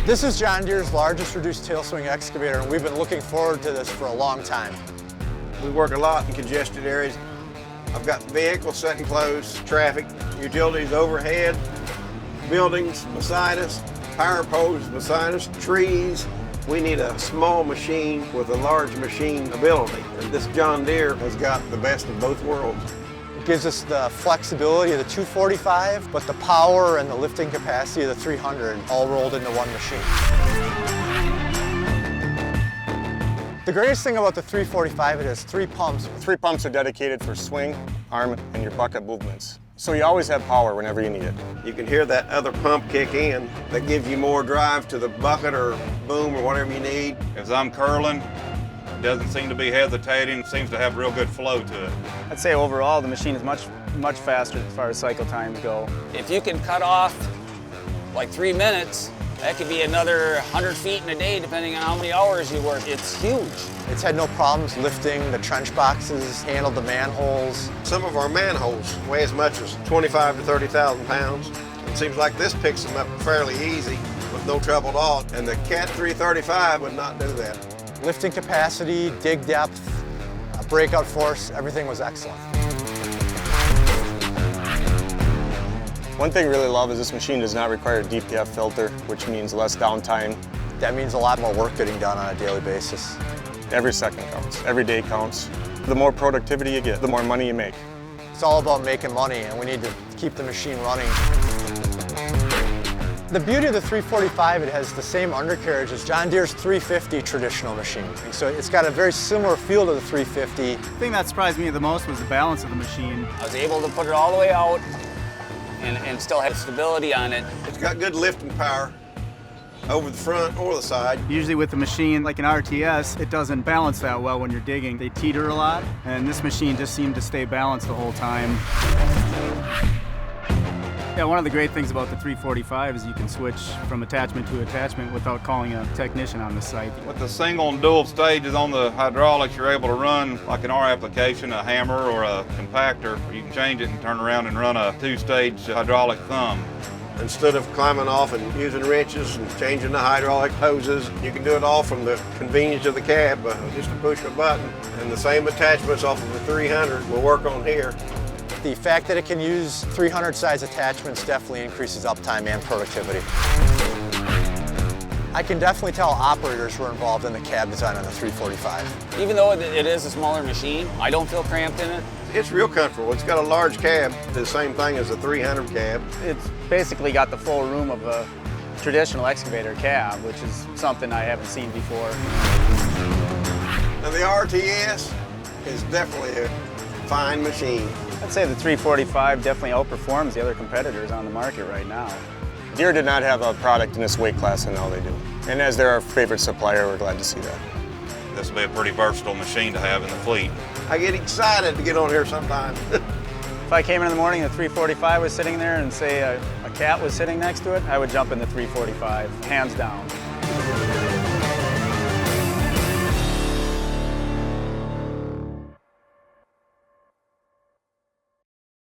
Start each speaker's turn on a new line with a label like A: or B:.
A: This is John Deere's largest reduced tail swing excavator, and we've been looking forward to this for a long time.
B: We work a lot in congested areas. I've got vehicles sitting close, traffic, utilities overhead, buildings beside us, power poles beside us, trees. We need a small machine with a large machine ability. And this John Deere has got the best of both worlds.
A: It gives us the flexibility of the 245, but the power and the lifting capacity of the 300 all rolled into one machine. The greatest thing about the 345, it has 3 pumps.
C: 3 pumps are dedicated for swing, arm, and your bucket movements. So you always have power whenever you need it.
B: You can hear that other pump kick in that gives you more drive to the bucket or boom or whatever you need.
D: As I'm curling, it doesn't seem to be hesitating. It seems to have real good flow to it.
E: I'd say overall the machine is much faster as far as cycle times go.
F: If you can cut off like 3 minutes, that could be another 100 feet in a day depending on how many hours you work. It's huge.
A: It's had no problems lifting the trench boxes, handled the manholes.
B: Some of our manholes weigh as much as 25 to 30,000 pounds. It seems like this picks them up fairly easy with no trouble at all. And the Cat 335 would not do that.
A: Lifting capacity, dig depth, breakout force, everything was excellent.
C: One thing I really love is this machine does not require a DPF filter, which means less downtime.
A: That means a lot more work getting done on a daily basis.
C: Every second counts, every day counts. The more productivity you get, the more money you make.
A: It's all about making money, and we need to keep the machine running. The beauty of the 345, it has the same undercarriage as John Deere's 350 traditional machine. So it's got a very similar feel to the 350.
E: The thing that surprised me the most was the balance of the machine.
F: I was able to put it all the way out and still have stability on it.
B: It's got good lifting power over the front or the side.
E: Usually with the machine, like an RTS, it doesn't balance that well when you're digging. They teeter a lot, and this machine just seemed to stay balanced the whole time. Yeah, one of the great things about the 345 is you can switch from attachment to attachment without calling a technician on the site.
D: With the single and dual stages on the hydraulics, you're able to run, like in our application, a hammer or a compactor. You can change it and turn around and run a 2-stage hydraulic thumb.
B: Instead of climbing off and using wrenches and changing the hydraulic hoses, you can do it all from the convenience of the cab, just to push a button. And the same attachments off of the 300 will work on here.
A: The fact that it can use 300 size attachments definitely increases uptime and productivity. I can definitely tell operators were involved in the cab design on the 345.
F: Even though it is a smaller machine, I don't feel cramped in it.
B: It's real comfortable. It's got a large cab, the same thing as a 300 cab.
E: It's basically got the full room of a traditional excavator cab, which is something I haven't seen before.
B: Now the RTS is definitely a fine machine.
E: I'd say the 345 definitely outperforms the other competitors on the market right now.
C: Deere did not have a product in this weight class, and now they do. And as they're our favorite supplier, we're glad to see that.
D: This will be a pretty versatile machine to have in the fleet.
B: I get excited to get on here sometimes.
E: If I came in the morning and the 345 was sitting there and say a cat was sitting next to it, I would jump in the 345, hands down.